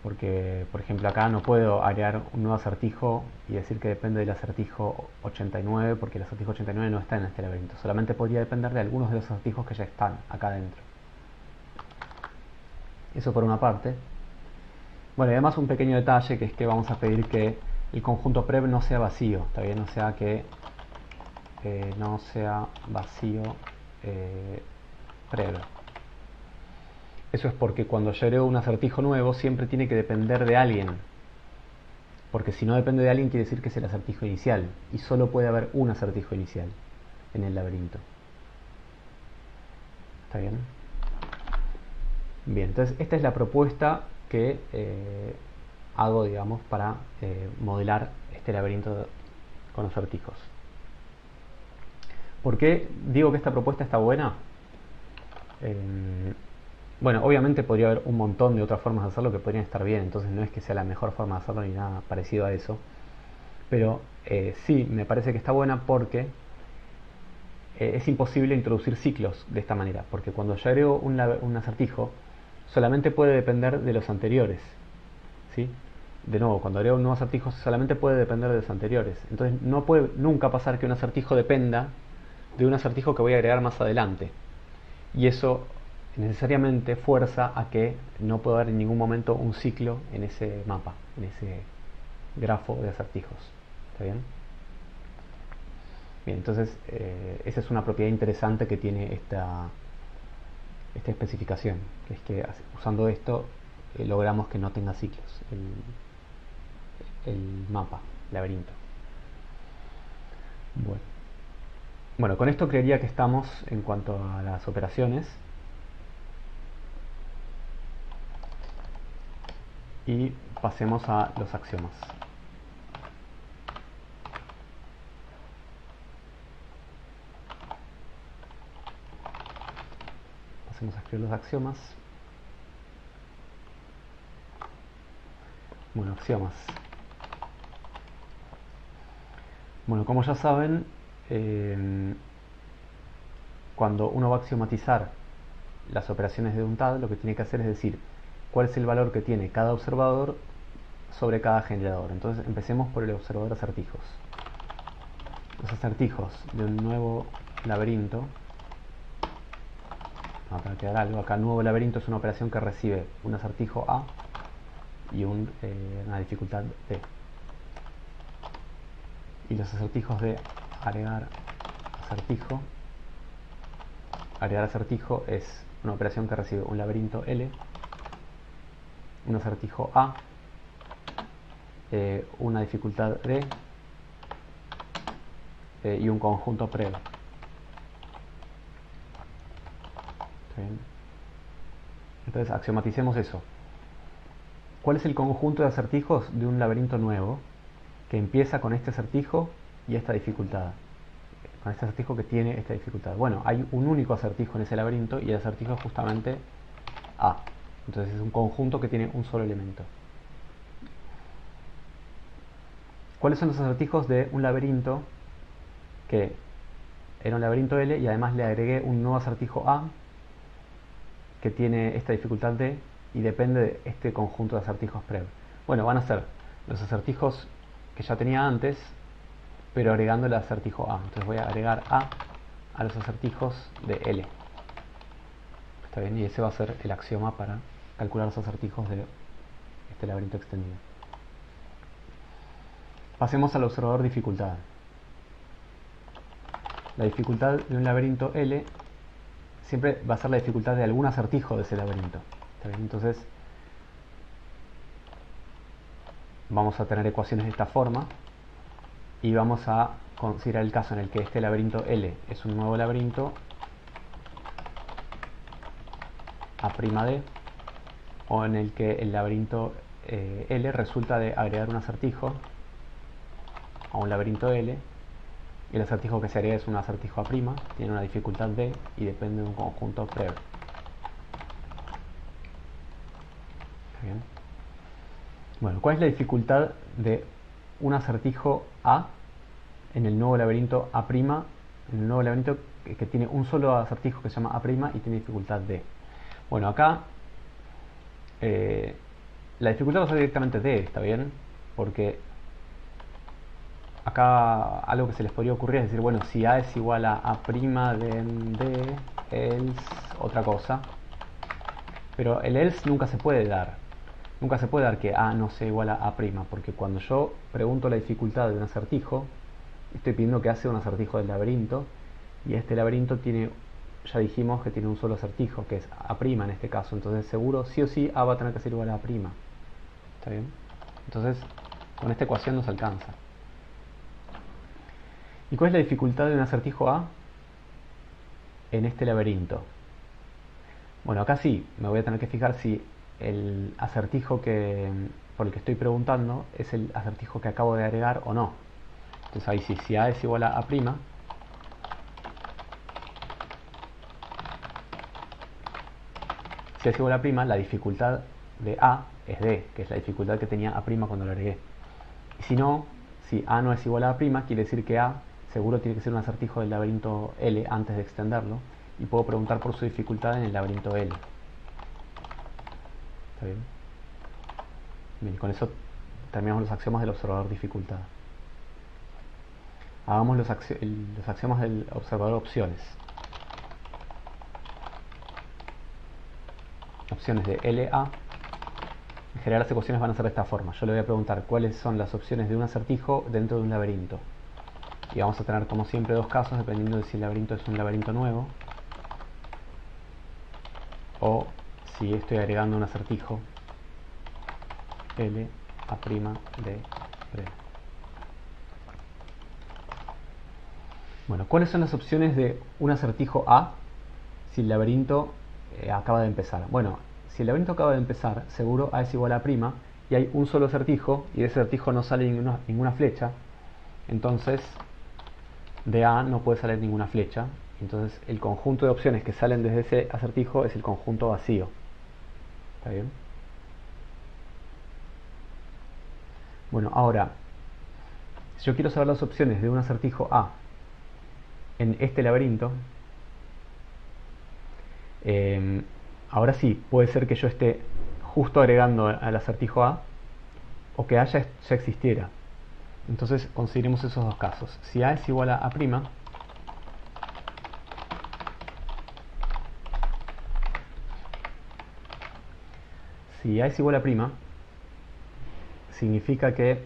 Porque, por ejemplo, acá no puedo agregar un nuevo acertijo y decir que depende del acertijo 89, porque el acertijo 89 no está en este laberinto. Solamente podría depender de algunos de los acertijos que ya están acá dentro. Eso por una parte. Bueno, y además un pequeño detalle, que es que vamos a pedir que el conjunto prev no sea vacío, ¿está bien? O sea que no sea vacío prev. Eso es porque cuando yo agrego un acertijo nuevo siempre tiene que depender de alguien. Porque si no depende de alguien quiere decir que es el acertijo inicial. Y solo puede haber un acertijo inicial en el laberinto. ¿Está bien? Bien, entonces esta es la propuesta que hago, digamos, para modelar este laberinto con acertijos. ¿Por qué digo que esta propuesta está buena? Bueno, obviamente podría haber un montón de otras formas de hacerlo que podrían estar bien, entonces no es que sea la mejor forma de hacerlo ni nada parecido a eso. Pero sí, me parece que está buena porque es imposible introducir ciclos de esta manera, porque cuando yo agrego un acertijo, solamente puede depender de los anteriores. ¿Sí? De nuevo, cuando agrego un nuevo acertijo, solamente puede depender de los anteriores. Entonces no puede nunca pasar que un acertijo dependa de un acertijo que voy a agregar más adelante. Y eso necesariamente fuerza a que no pueda haber en ningún momento un ciclo en ese mapa, en ese grafo de acertijos. ¿Está bien? Bien, entonces esa es una propiedad interesante que tiene esta especificación, que es que usando esto logramos que no tenga ciclos el mapa, laberinto. Bueno, con esto creería que estamos en cuanto a las operaciones. Y pasemos a los axiomas. Pasemos a escribir los axiomas. Bueno, axiomas. Bueno, como ya saben, cuando uno va a axiomatizar las operaciones de UNTAD, lo que tiene que hacer es decir cuál es el valor que tiene cada observador sobre cada generador. Entonces empecemos por el observador acertijos. Los acertijos de un nuevo laberinto, para quedar algo, acá nuevo laberinto es una operación que recibe un acertijo A y una dificultad B. Y los acertijos de agregar acertijo es una operación que recibe un laberinto L, un acertijo A, una dificultad D y un conjunto prev. Entonces axiomaticemos eso. ¿Cuál es el conjunto de acertijos de un laberinto nuevo? que empieza con este acertijo y esta dificultad. Con este acertijo que tiene esta dificultad. Bueno, hay un único acertijo en ese laberinto y el acertijo es justamente A. Entonces es un conjunto que tiene un solo elemento. ¿Cuáles son los acertijos de un laberinto que era un laberinto L y además le agregué un nuevo acertijo A que tiene esta dificultad D y depende de este conjunto de acertijos prev? Bueno, van a ser los acertijos que ya tenía antes, pero agregando el acertijo A. Entonces voy a agregar a los acertijos de L. ¿Está bien? Y ese va a ser el axioma para calcular los acertijos de este laberinto extendido. Pasemos al observador dificultad. La dificultad de un laberinto L siempre va a ser la dificultad de algún acertijo de ese laberinto. ¿Está bien? Entonces vamos a tener ecuaciones de esta forma y vamos a considerar el caso en el que este laberinto L es un nuevo laberinto A'D, o en el que el laberinto L resulta de agregar un acertijo a un laberinto L. El acertijo que se agrega es un acertijo A', tiene una dificultad D y depende de un conjunto prev. ¿Está bien? Bueno, ¿cuál es la dificultad de un acertijo A en el nuevo laberinto A', en el nuevo laberinto que tiene un solo acertijo que se llama A' y tiene dificultad D? Bueno, acá la dificultad va a ser directamente D, ¿está bien? Porque acá algo que se les podría ocurrir es decir, bueno, si A es igual a A' de D, else otra cosa. Pero el else nunca se puede dar. Nunca se puede dar que A no sea igual a A', porque cuando yo pregunto la dificultad de un acertijo, estoy pidiendo que hace un acertijo del laberinto, y este laberinto tiene, ya dijimos que tiene un solo acertijo, que es A' en este caso, entonces seguro, sí o sí, A va a tener que ser igual a A'. ¿Está bien? Entonces, con esta ecuación nos alcanza. ¿Y cuál es la dificultad de un acertijo A en este laberinto? Bueno, acá sí, me voy a tener que fijar si el acertijo por el que estoy preguntando es el acertijo que acabo de agregar o no. Entonces ahí sí, si A es igual a A', si A es igual a A', la dificultad de A es D, que es la dificultad que tenía A' cuando lo agregué. Y si no, si A no es igual a A', quiere decir que A seguro tiene que ser un acertijo del laberinto L antes de extenderlo, y puedo preguntar por su dificultad en el laberinto L. ¿Está bien? Bien, con eso terminamos los axiomas del observador dificultad. Hagamos los axiomas del observador opciones. Opciones de LA. En general las ecuaciones van a ser de esta forma. Yo le voy a preguntar cuáles son las opciones de un acertijo dentro de un laberinto. Y vamos a tener como siempre dos casos dependiendo de si el laberinto es un laberinto nuevo o si estoy agregando un acertijo L A' D prev. Bueno, ¿cuáles son las opciones de un acertijo A si el laberinto acaba de empezar? Bueno, si el laberinto acaba de empezar, seguro A es igual a A' y hay un solo acertijo y de ese acertijo no sale ninguna flecha. Entonces de A no puede salir ninguna flecha. Entonces el conjunto de opciones que salen desde ese acertijo es el conjunto vacío. ¿Está bien? Bueno, ahora, si yo quiero saber las opciones de un acertijo A en este laberinto, ahora sí, puede ser que yo esté justo agregando al acertijo A o que A ya existiera. Entonces consideremos esos dos casos. Si A es igual a A', si A es igual a prima, significa que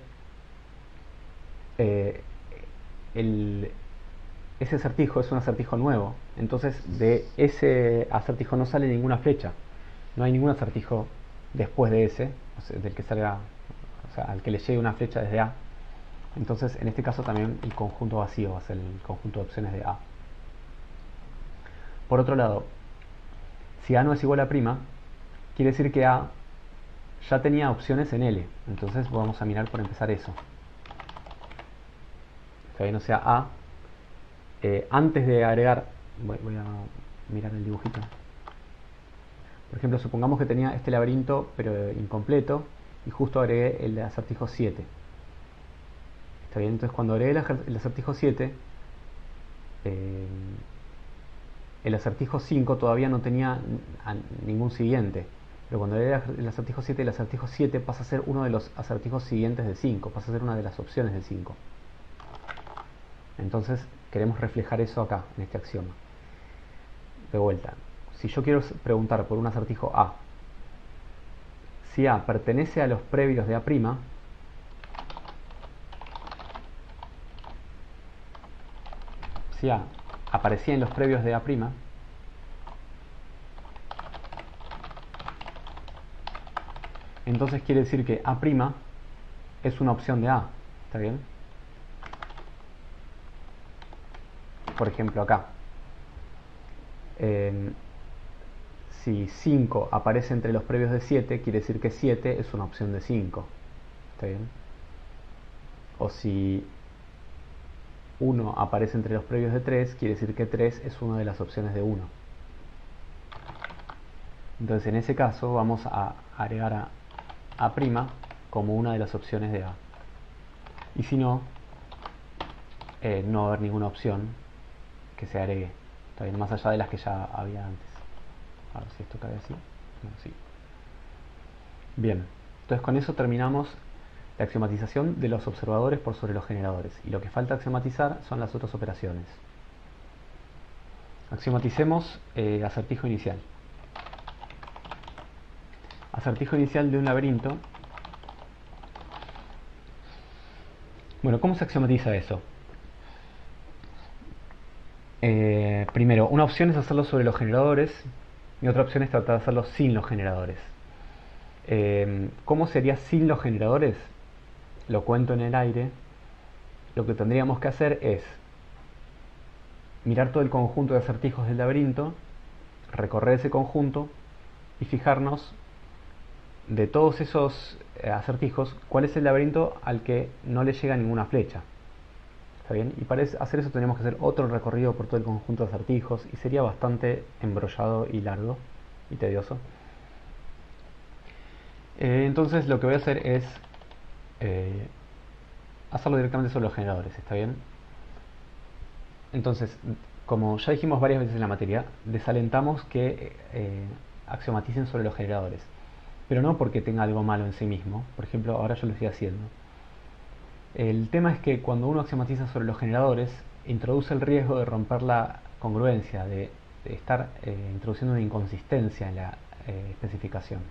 ese acertijo es un acertijo nuevo. Entonces de ese acertijo no sale ninguna flecha. No hay ningún acertijo después de ese, o sea, del que salga, o sea, al que le llegue una flecha desde A. Entonces en este caso también el conjunto vacío va a ser el conjunto de opciones de A. Por otro lado, si A no es igual a prima, quiere decir que A ya tenía opciones en L. Entonces vamos a mirar por empezar eso. ¿Está bien? O sea, A, antes de agregar, voy a mirar el dibujito. Por ejemplo, supongamos que tenía este laberinto pero incompleto y justo agregué el acertijo 7. ¿Está bien? Entonces cuando agregué el acertijo 7, eh, el acertijo 5 todavía no tenía ningún siguiente. Pero cuando agregué el acertijo 7 pasa a ser uno de los acertijos siguientes de 5, pasa a ser una de las opciones de 5. Entonces queremos reflejar eso acá, en este axioma. De vuelta, si yo quiero preguntar por un acertijo A, si A pertenece a los previos de A', si A aparecía en los previos de A', entonces quiere decir que A' es una opción de A. ¿Está bien? Por ejemplo, acá. Si 5 aparece entre los previos de 7, quiere decir que 7 es una opción de 5. ¿Está bien? O si 1 aparece entre los previos de 3, quiere decir que 3 es una de las opciones de 1. Entonces en ese caso vamos a agregar a A' como una de las opciones de A. Y si no, no va a haber ninguna opción que se agregue. ¿Está bien? Más allá de las que ya había antes. A ver si esto cae así. No, sí. Bien, entonces con eso terminamos la axiomatización de los observadores por sobre los generadores. Y lo que falta axiomatizar son las otras operaciones. Axiomaticemos acertijo inicial. Acertijo inicial de un laberinto. Bueno, ¿cómo se axiomatiza eso? Primero, una opción es hacerlo sobre los generadores y otra opción es tratar de hacerlo sin los generadores. ¿Cómo sería sin los generadores? Lo cuento en el aire. Lo que tendríamos que hacer es mirar todo el conjunto de acertijos del laberinto, recorrer ese conjunto y fijarnos de todos esos acertijos cuál es el laberinto al que no le llega ninguna flecha. ¿Está bien? Y para hacer eso tenemos que hacer otro recorrido por todo el conjunto de acertijos y sería bastante embrollado y largo y tedioso. Entonces lo que voy a hacer es hacerlo directamente sobre los generadores. ¿Está bien? Entonces, como ya dijimos varias veces en la materia, desalentamos que axiomaticen sobre los generadores. Pero no porque tenga algo malo en sí mismo. Por ejemplo, ahora yo lo estoy haciendo. El tema es que cuando uno axiomatiza sobre los generadores, introduce el riesgo de romper la congruencia, de estar introduciendo una inconsistencia en la especificación.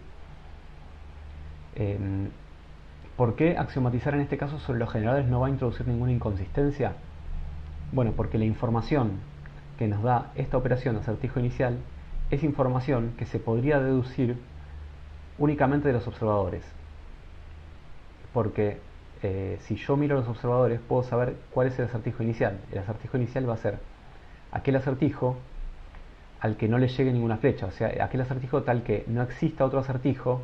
¿Por qué axiomatizar en este caso sobre los generadores no va a introducir ninguna inconsistencia? Bueno, porque la información que nos da esta operación acertijo inicial es información que se podría deducir únicamente de los observadores. Porque si yo miro los observadores puedo saber cuál es el acertijo inicial. El acertijo inicial va a ser aquel acertijo al que no le llegue ninguna flecha, o sea, aquel acertijo tal que no exista otro acertijo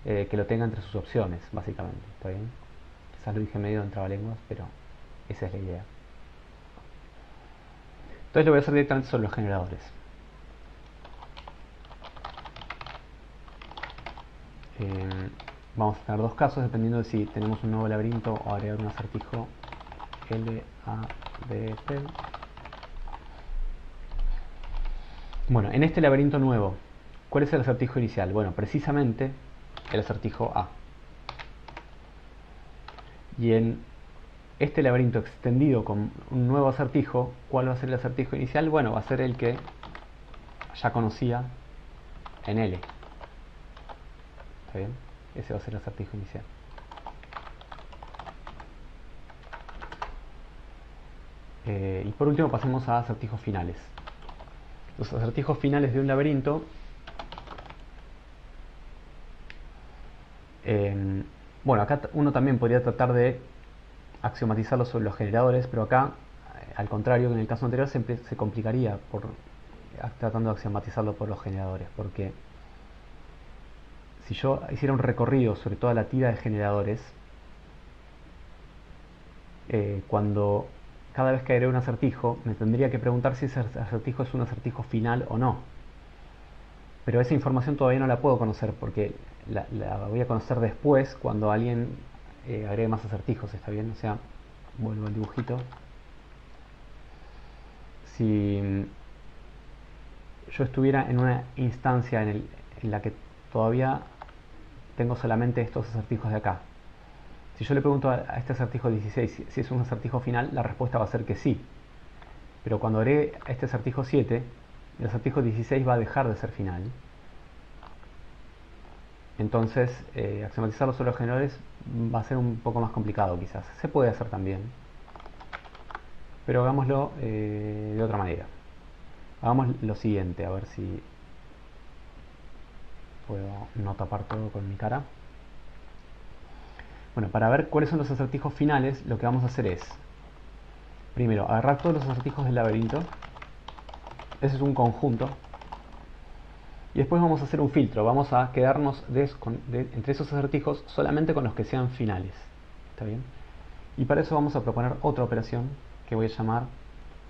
que lo tenga entre sus opciones, básicamente. ¿Está bien? Quizás lo dije medio en trabalenguas, pero esa es la idea. Entonces lo voy a hacer directamente sobre los generadores. Vamos a tener dos casos dependiendo de si tenemos un nuevo laberinto o agregar un acertijo LADP. Bueno, en este laberinto nuevo, ¿cuál es el acertijo inicial? Bueno, precisamente el acertijo A. Y en este laberinto extendido con un nuevo acertijo, ¿cuál va a ser el acertijo inicial? Bueno, va a ser el que ya conocía en L. ¿Está bien? Ese va a ser el acertijo inicial. Y por último pasemos a acertijos finales. Los acertijos finales de un laberinto bueno, acá uno también podría tratar de axiomatizarlo sobre los generadores, pero acá, al contrario que en el caso anterior, se complicaría tratando de axiomatizarlo por los generadores, porque si yo hiciera un recorrido sobre toda la tira de generadores, cuando cada vez que agrego un acertijo, me tendría que preguntar si ese acertijo es un acertijo final o no. Pero esa información todavía no la puedo conocer porque la voy a conocer después cuando alguien agregue más acertijos, ¿está bien? O sea, vuelvo al dibujito. Si yo estuviera en una instancia en la que todavía tengo solamente estos acertijos de acá, si yo le pregunto a este acertijo 16 si es un acertijo final, la respuesta va a ser que sí. Pero cuando agregue a este acertijo 7, el acertijo 16 va a dejar de ser final. Entonces, axiomatizarlo sobre los generadores va a ser un poco más complicado quizás. Se puede hacer también, pero hagámoslo de otra manera. Hagamos lo siguiente, a ver si puedo no tapar todo con mi cara. Bueno, para ver cuáles son los acertijos finales, lo que vamos a hacer es, primero, agarrar todos los acertijos del laberinto. Ese es un conjunto. Y después vamos a hacer un filtro. Vamos a quedarnos entre esos acertijos solamente con los que sean finales. ¿Está bien? Y para eso vamos a proponer otra operación que voy a llamar,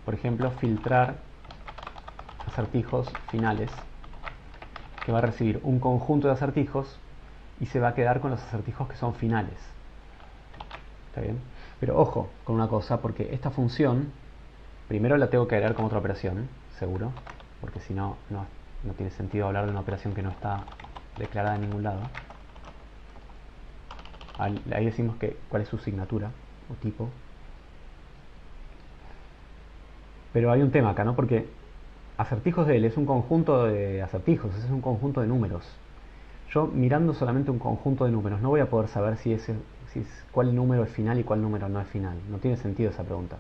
por ejemplo, filtrar acertijos finales, que va a recibir un conjunto de acertijos y se va a quedar con los acertijos que son finales. ¿Está bien? Pero ojo con una cosa, porque esta función primero la tengo que agregar como otra operación, seguro, porque si no, no tiene sentido hablar de una operación que no está declarada en ningún lado. Ahí decimos cuál es su signatura o tipo. Pero hay un tema acá, ¿no? Porque acertijos de L es un conjunto de acertijos, es un conjunto de números. Yo mirando solamente un conjunto de números no voy a poder saber cuál número es final y cuál número no es final. No tiene sentido esa pregunta.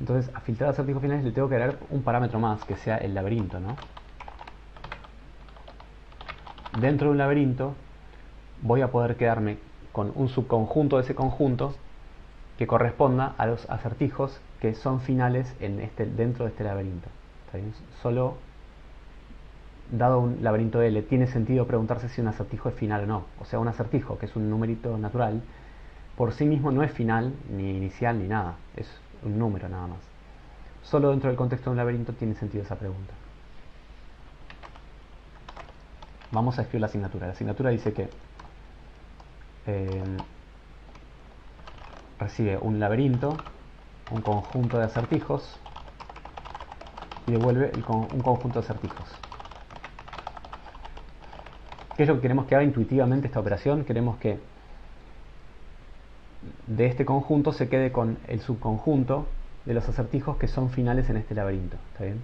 Entonces, a filtrar acertijos finales le tengo que agregar un parámetro más, que sea el laberinto, ¿no? Dentro de un laberinto voy a poder quedarme con un subconjunto de ese conjunto que corresponda a los acertijos que son finales dentro de este laberinto. ¿Está bien? Solo dado un laberinto L tiene sentido preguntarse si un acertijo es final o no. O sea, un acertijo, que es un numerito natural, por sí mismo no es final, ni inicial, ni nada. Es un número nada más. Solo dentro del contexto de un laberinto tiene sentido esa pregunta. Vamos a escribir la asignatura. La asignatura dice que recibe un laberinto, un conjunto de acertijos, y devuelve un conjunto de acertijos. ¿Qué es lo que queremos que haga intuitivamente esta operación? Queremos que de este conjunto se quede con el subconjunto de los acertijos que son finales en este laberinto. ¿Está bien?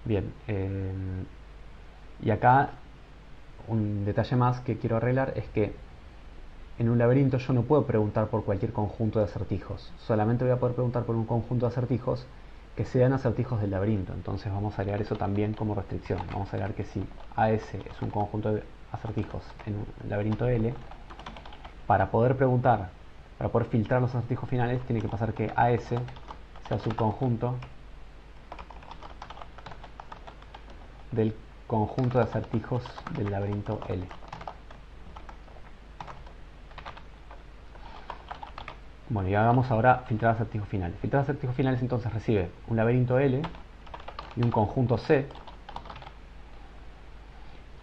Bien. Y acá un detalle más que quiero arreglar es que en un laberinto yo no puedo preguntar por cualquier conjunto de acertijos. Solamente voy a poder preguntar por un conjunto de acertijos que sean acertijos del laberinto. Entonces vamos a agregar eso también como restricción. Vamos a agregar que si AS es un conjunto de acertijos en un laberinto L, para poder preguntar, para poder filtrar los acertijos finales, tiene que pasar que AS sea el subconjunto del conjunto de acertijos del laberinto L. Bueno, y hagamos ahora filtrar acertijos finales. Filtrar acertijos finales entonces recibe un laberinto L y un conjunto C,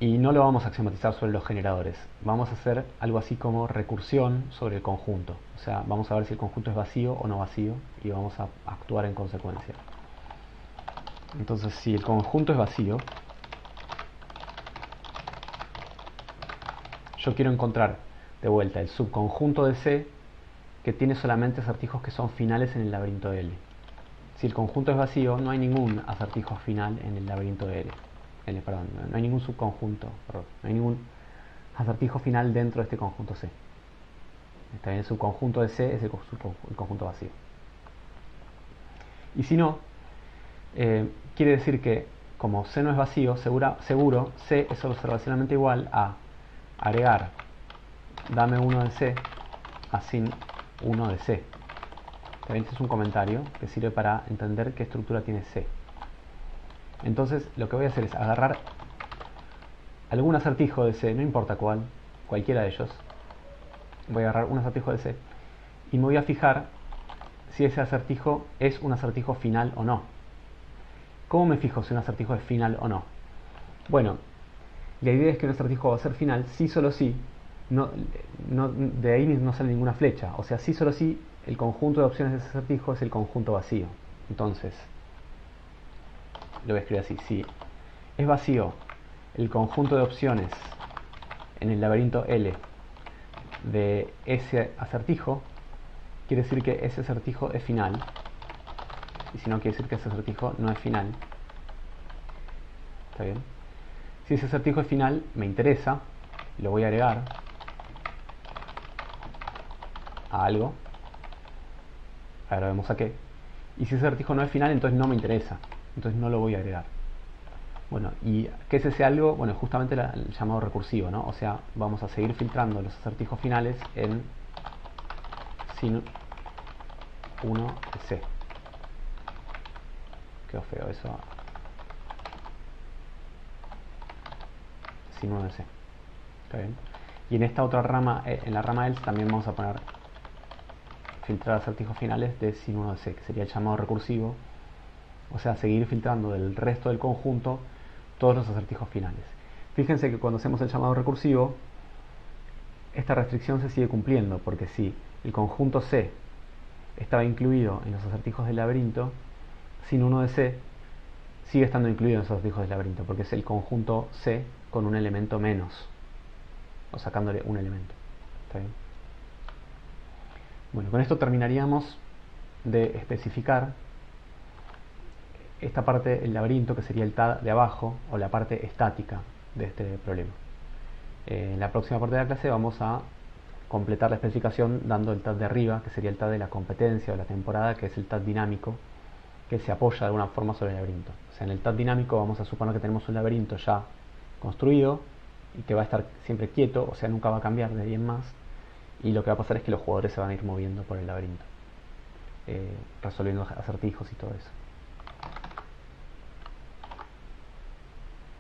y no lo vamos a axiomatizar sobre los generadores. Vamos a hacer algo así como recursión sobre el conjunto. O sea, vamos a ver si el conjunto es vacío o no vacío y vamos a actuar en consecuencia. Entonces, si el conjunto es vacío, yo quiero encontrar de vuelta el subconjunto de C que tiene solamente acertijos que son finales en el laberinto L. Si el conjunto es vacío, no hay ningún acertijo final en el laberinto L. Perdón, no hay ningún subconjunto, perdón, no hay ningún acertijo final dentro de este conjunto C. Está bien, el subconjunto de C es el conjunto vacío. Y si no, quiere decir que como C no es vacío, seguro C es observacionalmente igual a agregar dame 1 de C a sin 1 de C. También este es un comentario que sirve para entender qué estructura tiene C. Entonces lo que voy a hacer es agarrar algún acertijo de C, no importa cuál, cualquiera de ellos. Voy a agarrar un acertijo de C y me voy a fijar si ese acertijo es un acertijo final o no. ¿Cómo me fijo si un acertijo es final o no? Bueno, la idea es que un acertijo va a ser final si solo si, de ahí no sale ninguna flecha. O sea, si solo si el conjunto de opciones de ese acertijo es el conjunto vacío. Entonces, lo voy a escribir así: si es vacío el conjunto de opciones en el laberinto L de ese acertijo, quiere decir que ese acertijo es final. Y si no, quiere decir que ese acertijo no es final. ¿Está bien? Si ese acertijo es final, me interesa, lo voy a agregar a algo. Ahora vemos a qué. Y si ese acertijo no es final, entonces no me interesa. Entonces no lo voy a agregar. Bueno, ¿y qué es ese algo? Bueno, justamente el llamado recursivo, ¿no? O sea, vamos a seguir filtrando los acertijos finales en sin 1 de C. Quedó feo eso. Sin 1 de C. ¿Está bien? Y en esta otra rama, en la rama else, también vamos a poner filtrar acertijos finales de sin 1 de C, que sería el llamado recursivo. O sea, seguir filtrando del resto del conjunto todos los acertijos finales. Fíjense que cuando hacemos el llamado recursivo, esta restricción se sigue cumpliendo, porque si el conjunto C estaba incluido en los acertijos del laberinto, sin 1 de C sigue estando incluido en los acertijos del laberinto, porque es el conjunto C con un elemento menos, o sacándole un elemento. ¿Está bien? Bueno, con esto terminaríamos de especificar esta parte del laberinto, que sería el TAD de abajo, o la parte estática de este problema. En la próxima parte de la clase vamos a completar la especificación dando el TAD de arriba, que sería el TAD de la competencia o la temporada, que es el TAD dinámico, que se apoya de alguna forma sobre el laberinto. O sea, en el TAD dinámico vamos a suponer que tenemos un laberinto ya construido y que va a estar siempre quieto, o sea, nunca va a cambiar de ahí en más, y lo que va a pasar es que los jugadores se van a ir moviendo por el laberinto, resolviendo acertijos y todo eso.